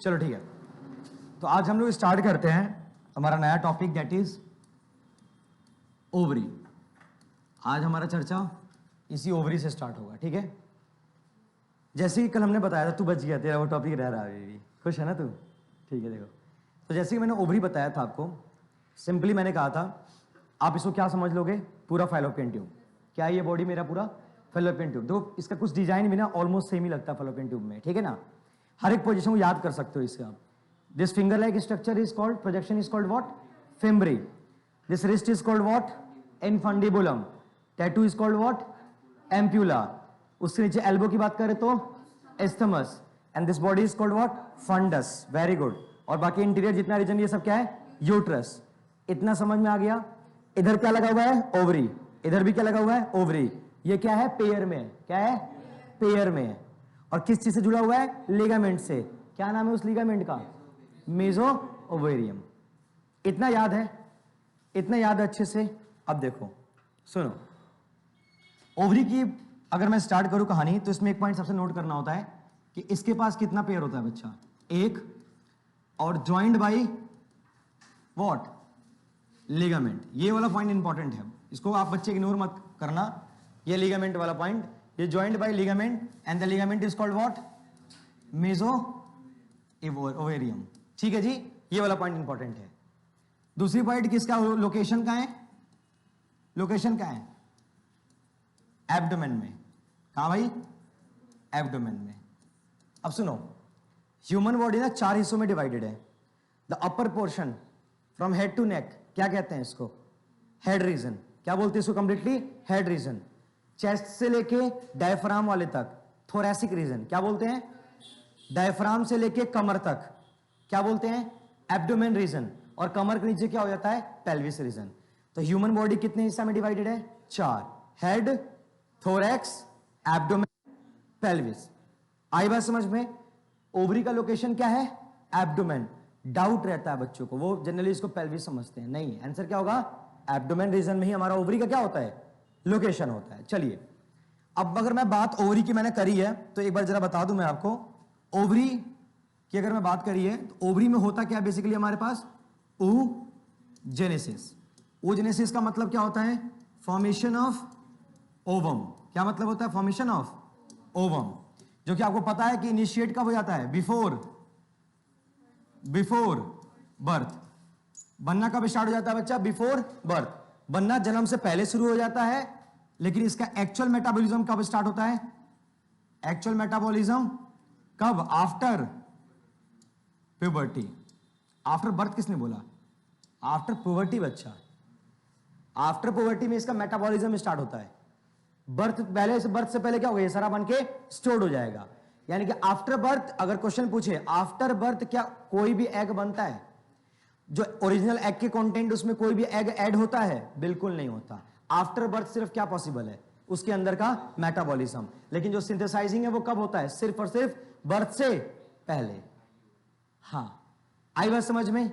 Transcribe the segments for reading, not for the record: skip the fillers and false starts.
चलो ठीक है, तो आज हम लोग स्टार्ट करते हैं हमारा नया टॉपिक, दैट इज ओवरी। आज हमारा चर्चा इसी ओवरी से स्टार्ट होगा, ठीक है। जैसे कि कल हमने बताया था, तू बच गया, तेरा वो टॉपिक रह रहा है अभी भी, खुश है ना तू? ठीक है, देखो, तो जैसे कि मैंने ओवरी बताया था आपको, सिंपली मैंने कहा था आप इसको क्या समझ लोगे, पूरा फैलोपियन ट्यूब। क्या ये बॉडी मेरा पूरा फैलोपियन ट्यूब? देखो इसका कुछ डिजाइन भी ना ऑलमोस्ट सेम ही लगता है फैलोपियन ट्यूब में, ठीक है ना। हर एक पोजीशन को याद कर सकते हो इससे आप। This finger like structure is called, projection is called what? Fimbriae. This wrist is called what? Infundibulum. Tattoo is called what? Ampulla. उसके नीचे एल्बो की बात करें तो isthmus. And this body is called what? Fundus. Very good. और बाकी interior जितना reason ये सब क्या है? यूट्रस। इतना समझ में आ गया। इधर क्या लगा हुआ है? ओवरी। इधर भी क्या लगा हुआ है? ओवरी। ये क्या है? पेयर में। क्या है? पेयर में। और किस चीज से जुड़ा हुआ है? लिगामेंट से। क्या नाम है उस लिगामेंट का? मेसो ओवेरियम। इतना याद है? इतना याद है अच्छे से? अब देखो सुनो, ओवरी की अगर मैं स्टार्ट करूं कहानी, तो इसमें एक पॉइंट सबसे नोट करना होता है कि इसके पास कितना पेयर होता है बच्चा? एक। और ज्वाइंट बाई व्हाट? लिगामेंट। ये वाला पॉइंट इंपॉर्टेंट है, इसको आप बच्चे इग्नोर मत करना। ये लिगामेंट वाला पॉइंट, ये joint by ligament and the ligament is called what? Mesovarium. ठीक है जी, ये वाला पॉइंट इंपॉर्टेंट है। दूसरी पॉइंट किसका? लोकेशन का है? लोकेशन का है? एब्डोमेन में। कहां भाई? एब्डोमेन में। अब सुनो, ह्यूमन बॉडी ना 4 हिस्सों में डिवाइडेड है। The upper portion from head to neck, क्या कहते हैं इसको? Head region. क्या बोलते हैं इसको कंप्लीटली? Head region. चेस्ट से लेके डायफ्राम वाले तक थोरैसिक रीजन। क्या बोलते हैं? डायफ्राम से लेके कमर तक क्या बोलते हैं? Abdomen region. और कमर के नीचे क्या हो जाता है? Pelvis region. तो ह्यूमन बॉडी कितने हिस्सा में डिवाइडेड है? 4। Head, thorax, abdomen, pelvis. आई बात समझ में? ओवरी का लोकेशन क्या है? एब्डोमेन। डाउट रहता है बच्चों को, वो जनरली इसको पेल्विस समझते हैं। नहीं, आंसर क्या होगा? एब्डोमेन रीजन में ही हमारा ओवरी का क्या होता है? लोकेशन होता है। चलिए, अब अगर मैं बात ओवरी की मैंने करी है, तो एक बार जरा बता दूं मैं आपको, ओवरी की अगर मैं बात करी है, तो ओवरी में होता क्या बेसिकली हमारे पास? oogenesis। oogenesis का मतलब क्या होता है? Formation of ovum. क्या मतलब होता है? Formation of ovum. जो कि आपको पता है कि इनिशिएट कब हो जाता है? Before birth. बनना कब स्टार्ट हो जाता है बच्चा? Before birth. बनना जन्म से पहले शुरू हो जाता है, लेकिन इसका एक्चुअल मेटाबॉलिज्म कब स्टार्ट होता है? एक्चुअल मेटाबॉलिज्म कब? After puberty. आफ्टर बर्थ किसने बोला? आफ्टर प्यूबर्टी बच्चा। आफ्टर प्यूबर्टी में इसका मेटाबॉलिज्म स्टार्ट होता है। बर्थ से पहले क्या होगा? ये सारा बन के स्टोर्ड हो जाएगा। यानी कि आफ्टर बर्थ, अगर क्वेश्चन पूछे आफ्टर बर्थ क्या कोई भी एग बनता है? जो ओरिजिनल एग के कंटेंट उसमें कोई भी एग ऐड होता है? बिल्कुल नहीं होता। आफ्टर बर्थ सिर्फ क्या पॉसिबल है? उसके अंदर का मेटाबॉलिज्म। लेकिन जो सिंथेसाइजिंग है वो कब होता है? सिर्फ और सिर्फ बर्थ से पहले। हाँ, आई बात समझ में?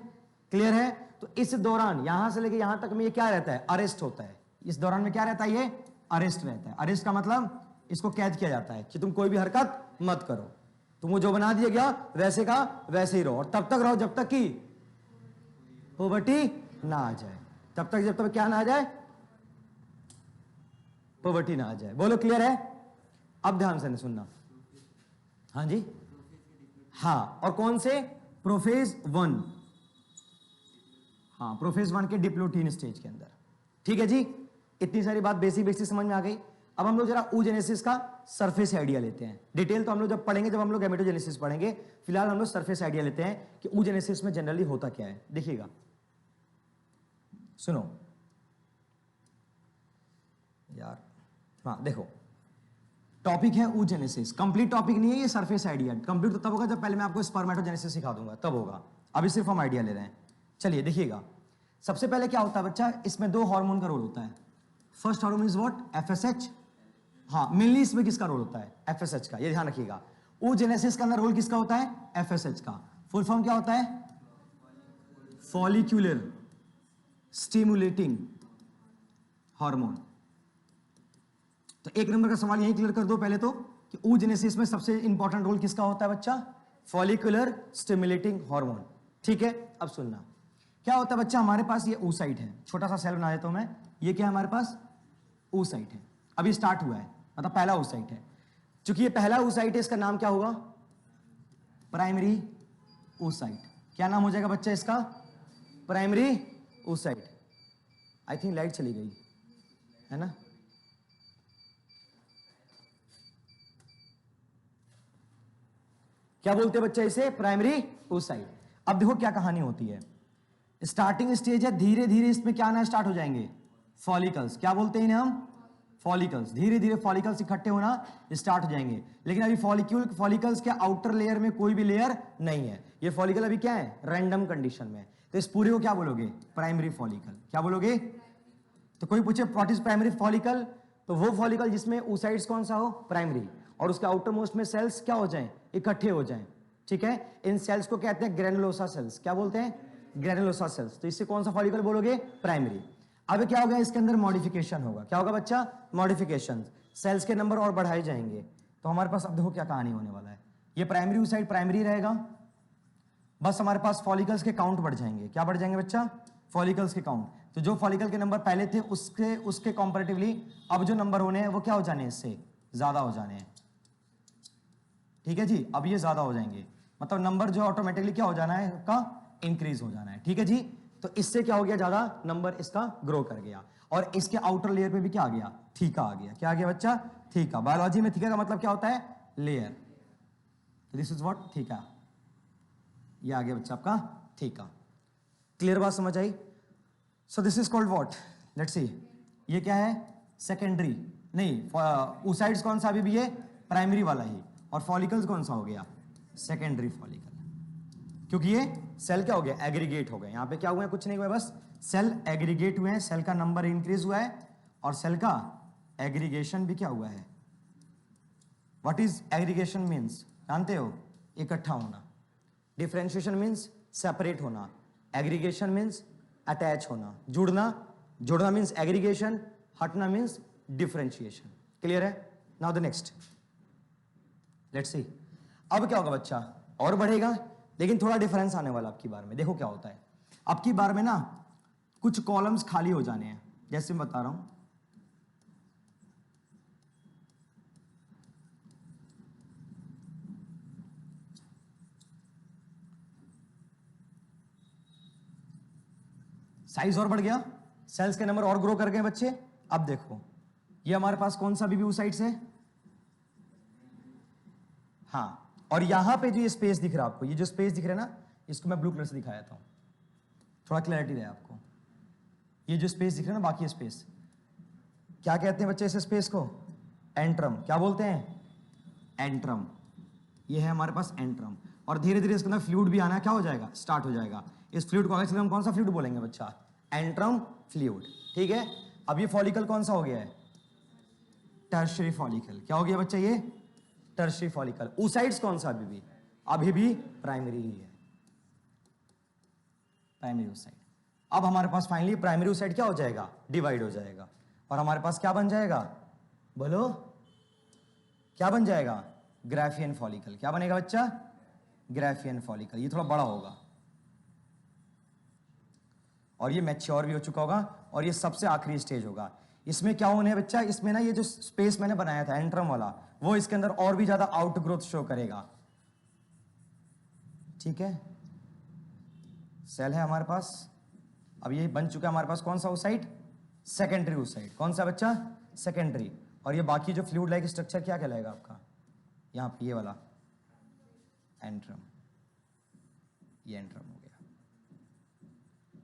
क्लियर है? तो इस दौरान यहां से लेके यहां तक में ये क्या रहता है? अरेस्ट होता है। इस दौरान में क्या रहता है? ये अरेस्ट रहता है। अरेस्ट का मतलब इसको कैद किया जाता है कि तुम कोई भी हरकत मत करो, तुमको जो बना दिया गया वैसे का वैसे ही रहो, और तब तक रहो जब तक कि पुबर्टी ना आ जाए। तब तक जब तक क्या ना आ जाए? पुबर्टी ना आ जाए। बोलो क्लियर है? अब ध्यान से सुनना। हाँ जी, हाँ। और कौन से? प्रोफेज 1। हाँ, प्रोफेज 1 के डिप्लोटीन स्टेज के अंदर। ठीक है जी, इतनी सारी बात बेसिक समझ में आ गई। अब हम लोग जरा oogenesis का सरफेस आइडिया लेते हैं। डिटेल तो हम लोग जब पढ़ेंगे, जब हम लोग गैमेटोजेनेसिस पढ़ेंगे। फिलहाल हम लोग सरफेस आइडिया लेते हैं कि oogenesis में जनरली होता क्या है। देखिएगा, सुनो यार, हाँ देखो, टॉपिक है oogenesis। कंप्लीट टॉपिक नहीं है ये, सरफेस आइडिया। कंप्लीट तो तब होगा जब पहले मैं आपको स्पर्मेटोजेनेसिस सिखा दूंगा, तब होगा। अभी सिर्फ हम आइडिया ले रहे हैं। चलिए देखिएगा, सबसे पहले क्या होता है बच्चा? इसमें 2 हार्मोन का रोल होता है। First hormone is what? FSH। हाँ, मेनली इसमें किसका रोल होता है? FSH का। ये ध्यान रखिएगा, oogenesis के अंदर रोल किसका होता है? FSH का। फुल फॉर्म क्या होता है? Follicular stimulating hormone. तो 1 नंबर का सवाल यही क्लियर कर दो पहले तो, कि oogenesis में सबसे इंपॉर्टेंट रोल किसका होता है बच्चा? Follicular stimulating hormone. ठीक है, अब सुनना क्या होता है बच्चा, हमारे पास ये oocyte है, छोटा सा सेल बना देता हूं मैं, ये क्या है हमारे पास oocyte है, अभी स्टार्ट हुआ है, मतलब पहला oocyte है। चूंकि ये पहला oocyte है, इसका नाम क्या होगा, प्राइमरी oocyte। क्या नाम हो जाएगा बच्चा इसका, primary oocyte। I think light चली गई है ना, क्या बोलते हैं बच्चा इसे, प्राइमरी oocyte। अब देखो क्या कहानी होती है, स्टार्टिंग स्टेज है, धीरे धीरे इसमें क्या आना स्टार्ट हो जाएंगे, फॉलिकल्स। क्या बोलते हैं इन्हें हम, फॉलिकल्स। धीरे धीरे फॉलिकल्स इकट्ठे होना स्टार्ट हो जाएंगे, लेकिन अभी फॉलिकल्स के आउटर लेयर में कोई भी लेयर नहीं है, ये फॉलिकल अभी क्या है, रैंडम कंडीशन में। तो इस पूरे को क्या बोलोगे, प्राइमरी फॉलिकल। क्या बोलोगे, तो कोई पूछे व्हाट इज प्राइमरी फॉलिकल, तो वो फॉलिकल जिसमें oocytes कौन सा हो, प्राइमरी, और उसके आउटर मोस्ट में सेल्स क्या हो जाएं, इकट्ठे हो जाएं। ठीक है, इन सेल्स को कहते हैं ग्रेनुलोसा सेल्स। क्या बोलते हैं, ग्रेनुलोसा सेल्स। तो इससे कौन सा फॉलिकल बोलोगे, प्राइमरी। अब क्या होगा, इसके अंदर मॉडिफिकेशन होगा। क्या होगा बच्चा, मॉडिफिकेशन, सेल्स के नंबर और बढ़ाए जाएंगे। तो हमारे पास अब देखो क्या कहानी होने वाला है, ये प्राइमरी oocyte प्राइमरी रहेगा, बस हमारे पास फॉलिकल्स के काउंट बढ़ जाएंगे। क्या बढ़ जाएंगे बच्चा, फॉलिकल्स के काउंट। तो जो फॉलिकल के नंबर पहले थे उसके कंपैरेटिवली अब जो नंबर होने हैं वो क्या हो जाने हैं, इससे ज्यादा हो जाने हैं। ठीक है जी, अब ये ज्यादा हो जाएंगे, मतलब नंबर जो ऑटोमेटिकली क्या हो जाना है, का इंक्रीज हो जाना है। ठीक है जी, तो इससे क्या हो गया, ज्यादा नंबर इसका ग्रो कर गया, और इसके आउटर लेयर पे भी क्या आ गया, थीका आ गया। क्या आ गया बच्चा, थीका। बायोलॉजी में थीका का मतलब क्या होता है, layer. This is what, theca. ये आ गया बच्चा आपका थीका। क्लियर बात समझ आई। So this is called what, let's see, ये क्या है, सेकेंडरी नहीं, oocytes कौन सा, अभी भी ये प्राइमरी वाला ही, और फॉलिकल्स कौन सा हो गया, सेकेंडरी फॉलिकल। क्योंकि ये सेल क्या हो गया, एग्रीगेट हो गए। यहां पे क्या हुआ है, कुछ नहीं हुआ, बस सेल एग्रीगेट हुए हैं, सेल का नंबर इंक्रीज हुआ है, और सेल का एग्रीगेशन भी क्या हुआ है। व्हाट इज एग्रीगेशन मीन्स, जानते हो, इकट्ठा होना। डिफरेंशिएशन मीन्स सेपरेट होना, एग्रीगेशन मीन्स अटैच होना, जुड़ना। जुड़ना मीन्स एग्रीगेशन, हटना मीन्स डिफरेंशिएशन। क्लियर है। Now the next, let's see. अब क्या होगा बच्चा, और बढ़ेगा, लेकिन थोड़ा डिफरेंस आने वाला आपकी बार में। देखो क्या होता है, आपकी बार में ना कुछ कॉलम्स खाली हो जाने हैं, जैसे मैं बता रहा हूं। साइज और बढ़ गया, सेल्स के नंबर और ग्रो कर गए बच्चे। अब देखो, ये हमारे पास कौन सा अभी भी oocytes है, हाँ, और यहां पे जो ये स्पेस दिख रहा है आपको, ये जो स्पेस दिख रहा है ना, इसको मैं ब्लू कलर से दिखाया था, थोड़ा क्लैरिटी रहे आपको। ये जो स्पेस दिख रहा है ना, बाकी स्पेस, क्या कहते हैं बच्चे इस स्पेस को, एंट्रम। क्या बोलते हैं, एंट्रम। ये है हमारे पास एंट्रम, और धीरे धीरे इसके अंदर फ्लूइड भी आना क्या हो जाएगा, स्टार्ट हो जाएगा। इस फ्लूइड को आगे चलकर हम कौन सा फ्लूइड बोलेंगे बच्चा, एंट्रम फ्लूइड। ठीक है, अब ये फॉलिकल कौन सा हो गया है, टर्शियरी फॉलिकल। क्या हो गया बच्चा, ये टर्शियरी फॉलिकल। oocytes कौन सा, अभी भी प्राइमरी ही है, प्राइमरी oocyte। अब हमारे पास फाइनली प्राइमरी oocyte क्या हो जाएगा, डिवाइड हो जाएगा, और हमारे पास क्या बन जाएगा, बोलो क्या बन जाएगा, ग्राफियन फॉलिकल। क्या बनेगा बच्चा, ग्राफियन फॉलिकल। ये थोड़ा बड़ा होगा, और ये मैच्योर भी हो चुका होगा, और ये सबसे आखिरी स्टेज होगा। इसमें क्या होने है बच्चा, इसमें ना ये जो स्पेस मैंने बनाया था एंट्रम वाला, वो इसके अंदर और भी ज्यादा आउट ग्रोथ शो करेगा। ठीक है, सेल है हमारे पास, अब ये बन चुका है हमारे पास कौन सा oocyte, सेकेंडरी oocyte। कौन सा बच्चा, सेकेंडरी। और ये बाकी जो फ्लूइड लाइक स्ट्रक्चर क्या कहलाएगा आपका, यहां पे ये वाला एंट्रम। ये एंट्रम हो गया,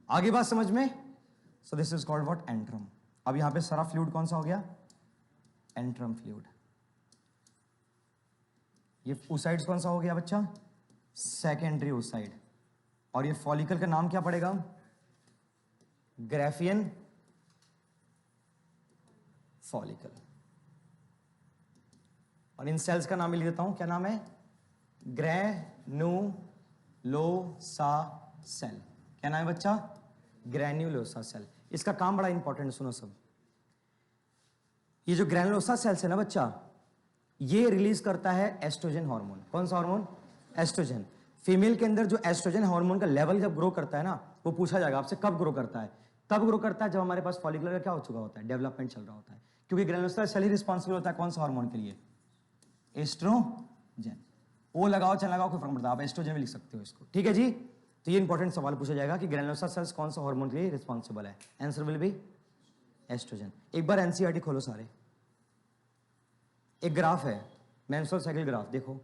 आगे बात समझ में। सो this is called what, antrum. अब यहां पे सारा फ्लूइड कौन सा हो गया, एंट्रम फ्लूइड। ये oocytes कौन सा हो गया बच्चा, सेकेंडरी oocyte। और ये फॉलिकल का नाम क्या पड़ेगा, ग्राफियन फॉलिकल। और इन सेल्स का नाम भी लिख देता हूं, क्या नाम है, ग्रेनुलोसा सेल। क्या नाम है बच्चा, ग्रेन्युलोसा सेल। इसका काम बड़ा इंपॉर्टेंट, सुनो सब। ये जो ग्रेनुलोसा सेल्स है ना बच्चा, ये रिलीज करता है एस्ट्रोजन हार्मोन। कौन सा हार्मोन, एस्ट्रोजन। फीमेल के अंदर जो एस्ट्रोजन हार्मोन का लेवल जब ग्रो करता है ना, वो पूछा जाएगा आपसे कब ग्रो करता है। तब ग्रो करता है जब हमारे पास फॉलिकुलर का क्या हो चुका होता है, डेवलपमेंट चल रहा होता है। क्योंकि ग्रेनुलोसार सेल ही रिस्पॉन्सिबल होता है कौन सा हार्मोन के लिए, एस्ट्रोजन। ओ लगाओ चाहे लगाओ कोई फर्क पड़ता है, आप एस्ट्रोजन भी लिख सकते हो इसको, ठीक है जी। तो ये इंपॉर्टेंट सवाल पूछा जाएगा कि ग्रेनुलोसार सेल्स कौन सा हार्मोन के लिए रिस्पॉन्सिबल है। Answer will be estrogen. एक बार एनसीईआरटी खोलो सारे। एक ग्राफ है मेंस्ट्रुअल साइकिल ग्राफ, देखो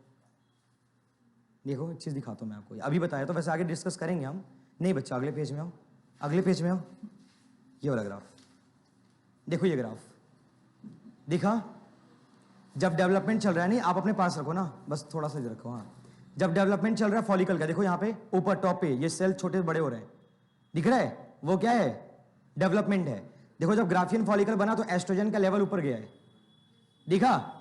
देखो एक चीज दिखाता हूं मैं आपको, अभी बताया तो वैसे आगे डिस्कस करेंगे हम। नहीं बच्चा अगले पेज में आओ, अगले पेज में आओ। ये वाला ग्राफ देखो, ये ग्राफ दिखा। जब डेवलपमेंट चल रहा है, नहीं आप अपने पास रखो ना, बस थोड़ा सा रखो। हाँ, जब डेवलपमेंट चल रहा है फॉलिकल का, देखो यहाँ पे ऊपर टॉप पे ये सेल छोटे बड़े हो रहे हैं, दिख रहा है, वो क्या है, डेवलपमेंट है। देखो जब ग्राफियन फॉलिकल बना तो एस्ट्रोजन का लेवल ऊपर गया है, दिखा।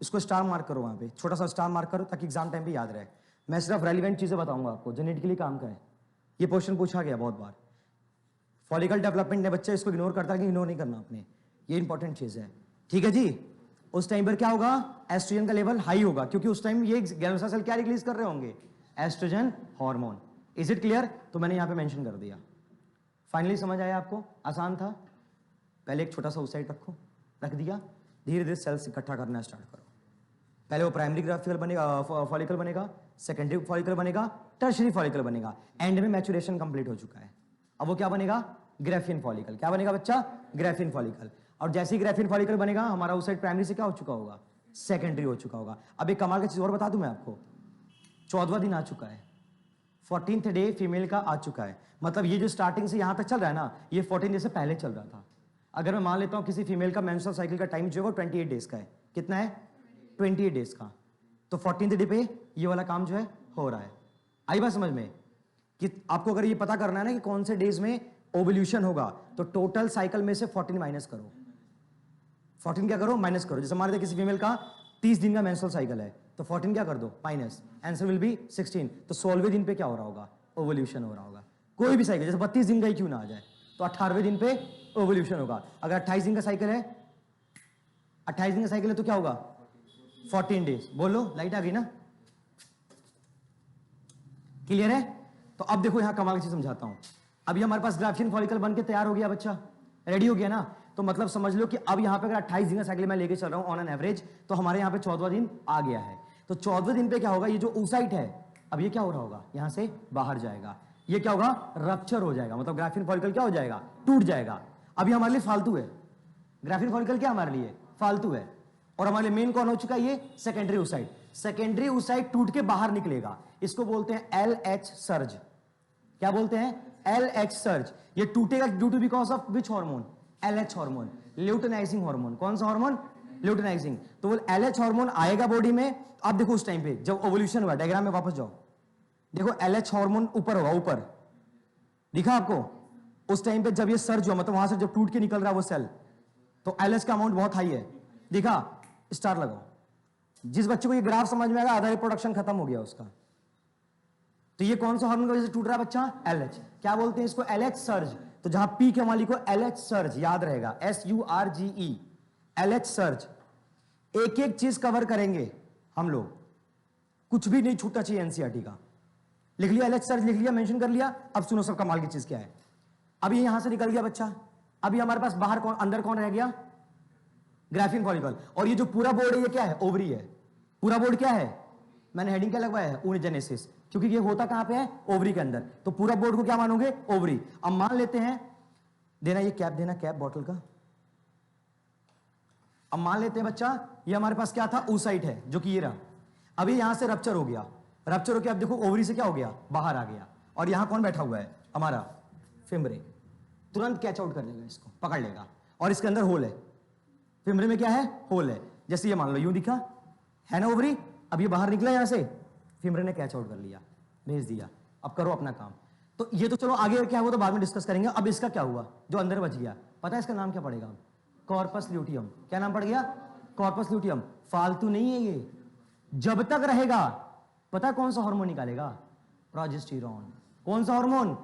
इसको स्टार मार्क करो, वहां पे छोटा सा स्टार मार्क करो ताकि एग्जाम टाइम पे याद रहे। मैं सिर्फ रेलिवेंट चीजें बताऊंगा आपको, जेनेटिकली काम का है। ये क्वेश्चन पूछा गया बहुत बार। फॉलिकल डेवलपमेंट है बच्चे, इसको इग्नोर करता है कि इग्नोर नहीं करना आपने, ये इंपॉर्टेंट चीज है, ठीक है जी। उस टाइम पर क्या होगा, एस्ट्रोजन का लेवल हाई होगा, क्योंकि उस टाइम ये ग्रेनुलोसार सेल क्या रिलीज कर रहे होंगे, estrogen hormone. Is it clear? तो मैंने यहां पे मेंशन कर दिया। फाइनली समझ आया आपको? आसान था। पहले एक छोटा सा उस साइड रखो, रख दिया, धीरे धीरे सेल्स इकट्ठा करना स्टार्ट करो। पहले वो प्राइमरी ग्राफिकल बनेगा, फॉलिकल बनेगा, सेकेंडरी फॉलिकल बनेगा, टर्शियरी फॉलिकल बनेगा, एंड में मैचुरेशन कंप्लीट हो चुका है। अब वो क्या बनेगा, ग्राफियन फॉलिकल। क्या बनेगा बच्चा, ग्राफियन फॉलिकल। और जैसे ही ग्राफियन फॉलिकल बनेगा, हमारा उस साइड प्राइमरी से क्या हो चुका होगा, सेकेंडरी हो चुका होगा। अब एक कमाल की चीज और बता दूं मैं आपको, 14वां दिन आ चुका है, 14th डे फीमेल का आ चुका है। मतलब ये जो स्टार्टिंग से यहां तक चल रहा है ना, ये 14 डे से पहले चल रहा था। अगर मैं मान लेता हूं किसी फीमेल का मेंस्ट्रुअल साइकिल का टाइम जो है वो 28 डेज का है, कितना है, 28 डेज का, तो 14th डे पे ये वाला काम जो है हो रहा है। आई बात समझ में कि आपको अगर ये पता करना है ना कि कौन से डेज में ओवल्यूशन होगा, तो टोटल साइकिल में से 14 माइनस करो। 14 क्या करो, माइनस करो। जैसे मान लेते किसी फीमेल का 30 दिन का मेंस्ट्रुअल साइकिल है, तो 14 क्या कर दो, माइनस, आंसर विल बी 16। तो 16वें दिन पे क्या हो रहा होगा, ओवल्यूशन हो रहा होगा। कोई भी साइकिल, जैसे 32 दिन का ही क्यों ना आ जाए, तो 18वें दिन पे ओवल्यूशन होगा। अगर 28 दिन का साइकिल है, 28 दिन का साइकिल है तो क्या होगा, 14 डेज। बोलो, लाइट आ गई ना, क्लियर है? तो अब देखो यहां कमाल की चीज समझाता हूं। अभी हमारे पास ग्राफियन फॉलिकल बन के तैयार हो गया, बच्चा रेडी हो गया ना। तो मतलब समझ लो कि अब यहां पे अगर 28 दिन का साइकिल मैं लेके चल रहा हूं ऑन एन एवरेज, तो हमारे यहां पे 14वां दिन आ गया है। तो 14वें दिन पे क्या होगा, ये जो oocyte है, अब ये क्या हो रहा होगा, यहां से बाहर जाएगा। ये क्या होगा, रप्चर हो जाएगा, मतलब ग्राफियन फॉलिकल क्या हो जाएगा, टूट जाएगा। अभी हमारे लिए फालतू है, ग्राफियन फॉलिकल क्या हमारे लिए फालतू है, और हमारे लिए मेन कौन हो चुका है, ये सेकेंडरी oocyte। सेकेंडरी oocyte टूट के बाहर निकलेगा, इसको बोलते हैं LH सर्ज। क्या बोलते हैं, LH सर्ज। ये टूटेगा due to because of which hormone, LH hormone, luteinizing hormone. कौन सा हार्मोन, ल्यूटेनाइजिंग। तो वो LH हार्मोन आएगा बॉडी में। अब देखो उस टाइम पे जब ओवल्यूशन हुआ, डायग्राम में वापस जाओ, देखो LH हार्मोन ऊपर होगा, ऊपर दिखा आपको। उस टाइम पे जब ये सर्ज हुआ, मतलब वहां से जब टूट के निकल रहा है वो सेल, तो LH का अमाउंट बहुत हाई है, दिखा, स्टार लगाओ। जिस बच्चे को ये ग्राफ समझ में आएगा, आधा रिप्रोडक्शन खत्म हो गया उसका। तो ये कौन सा हार्मोन की वजह से टूट रहा है बच्चा, LH। क्या बोलते हैं इसको, LH सर्ज। तो जहां पी के वाली को LH सर्ज याद रहेगा, SURGE, LH सर्ज। एक एक चीज कवर करेंगे हम लोग, कुछ भी नहीं छूटना चाहिए एनसीईआरटी का। लिख लिया LH सर्ज, लिख लिया, मेंशन कर लिया। अब सुनो सब कमाल की चीज क्या है। अब ये यहां से निकल गया बच्चा, अभी हमारे पास बाहर कौन, अंदर कौन रह गया, ग्राफियन फॉलिकल। और ये जो पूरा बोर्ड है ये क्या है, ओवरी है। पूरा बोर्ड क्या है, मैंने हेडिंग क्या लगवाया है, oogenesis, क्योंकि ये होता कहां पे है, ओवरी के अंदर। तो पूरा बोर्ड को क्या मानोगे, ओवरी। अब मान लेते हैं, देना ये कैप, देना कैप बॉटल का। अब मान लेते हैं बच्चा, ये हमारे पास क्या था, oocyte है, जो कि ये रहा। अभी यहां से रप्चर हो गया, रप्चर होकर अब देखो ओवरी से क्या हो गया, बाहर आ गया। और यहां कौन बैठा हुआ है, हमारा फिमरे। तुरंत कैच आउट कर लेगा, इसको पकड़ लेगा। और इसके अंदर होल है, फिमरे में क्या है, होल है। जैसे ये मान लो यूं दिखा है ना ओवरी, अब ये बाहर निकला यहां से, फिमरे ने कैच आउट कर लिया, भेज दिया। अब करो अपना काम। तो ये तो चलो आगे क्या हुआ तो बाद में डिस्कस करेंगे। अब इसका क्या हुआ, जो अंदर बच गया, पता है इसका नाम क्या पड़ेगा, कॉर्पस ल्यूटियम। क्या नाम पड़ गया, कॉर्पस ल्यूटियम। फालतू नहीं है ये, जब तक रहेगा। पता है कौन सा हार्मोन निकालेगा, प्रोजेस्टेरॉन। कौन सा हार्मोन,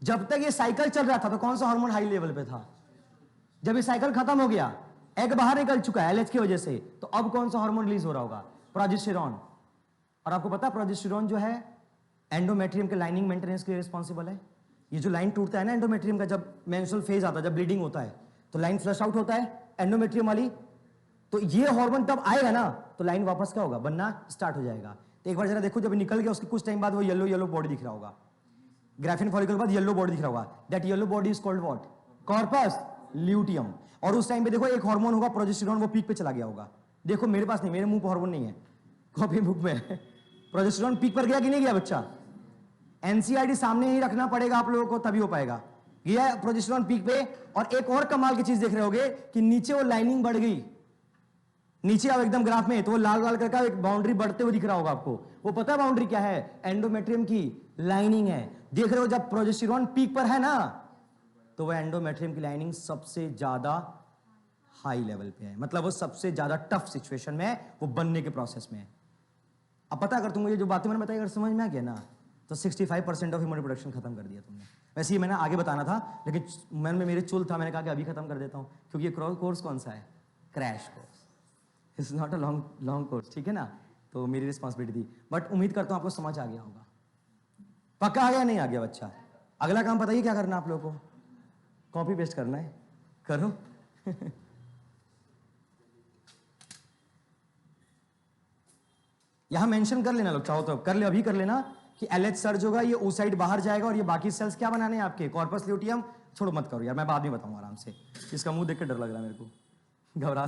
जब तक ये साइकिल चल रहा था तो कौन सा हार्मोन हाई लेवल पे था। जब ये साइकिल खत्म हो गया, एग बाहर निकल चुका है LH की वजह से, तो अब कौन सा हार्मोन रिलीज हो रहा होगा, प्रोजेस्टेरॉन। और आपको पता है प्रोजेस्टेरॉन जो है एंडोमेट्रियम के लाइनिंग मेंटेनेंस के लिए रिस्पॉन्सिबल है। ये जो लाइन टूटता है ना एंडोमेट्रियम का, जब मेंस्ट्रुअल फेज आता है, जब ब्लीडिंग होता है तो लाइन फ्लश आउट होता है एंडोमेट्रियम वाली, तो ये हार्मोन तब आएगा ना तो लाइन वापस क्या होगा, बनना स्टार्ट हो जाएगा। तो एक बार जरा देखो, जब निकल गया उसके कुछ टाइम बाद वो येलो येलो बॉडी दिख रहा होगा, ग्राफिन फॉलिकल के बाद येलो बॉडी दिख रहा होगा, that yellow body is called what, corpus luteum. और उस टाइम पे देखो एक हार्मोन होगा प्रोजेस्टेरॉन, वो पीक पे चला गया होगा। देखो मेरे पास नहीं, मेरे मुंह पे हार्मोन नहीं है, कॉपी बुक में है। प्रोजेस्टेरॉन पीक पर गया कि नहीं गया बच्चा? एनसीईआरटी सामने ही रखना पड़ेगा आप लोगों को, तभी हो पाएगा। गया प्रोजेस्टेरॉन पीक पे। और एक और कमाल की चीज देख रहे होगे कि नीचे वो लाइनिंग बढ़ गई, नीचे आप एकदम ग्राफ में तो वो लाल लाल करके एक बाउंड्री बढ़ते हुए दिख रहा होगा आपको। वो पता है बाउंड्री क्या है? एंडोमेट्रियम की लाइनिंग है। देख रहे हो जब प्रोजेस्टेरॉन पीक पर है ना तो वो एंडोमेट्रियम की लाइनिंग सबसे ज्यादा हाई लेवल पे है, मतलब वो सबसे ज्यादा टफ सिचुएशन में है, वो बनने के प्रोसेस में है। अब पता, अगर तुम मुझे जो बातें मैंने बताई अगर समझ में आ गया ना तो 65% ऑफ ह्यूमन रिप्रोडक्शन खत्म कर दिया तुमने। वैसे ही मैंने आगे बताना था लेकिन मैंने मेरे चुल था, मैंने कहा कि अभी खत्म कर देता हूं, क्योंकि ये कोर्स कौन सा है? Crash course, it's not a long course, ठीक है ना? तो मेरी रिस्पॉन्सिबिलिटी थी, बट उम्मीद करता हूं आपको समझ आ गया होगा। पक्का आ गया नहीं आ गया बच्चा? अगला काम बताइए क्या करना आप लोगों को? कॉपी पेस्ट करना है, करो। यहां मेंशन कर लेना लोग, चाहो तो कर ले, अभी कर लेना कि एलएच सर्ज होगा, ये ओ साइड बाहर जाएगा और ये बाकी सेल्स क्या बनाने हैं आपके? Corpus luteum. छोड़ो मत करो यार, मैं बाद में बताऊंगा आराम से। इसका मुंह देख के डर लग रहा है मेरे को, घबरा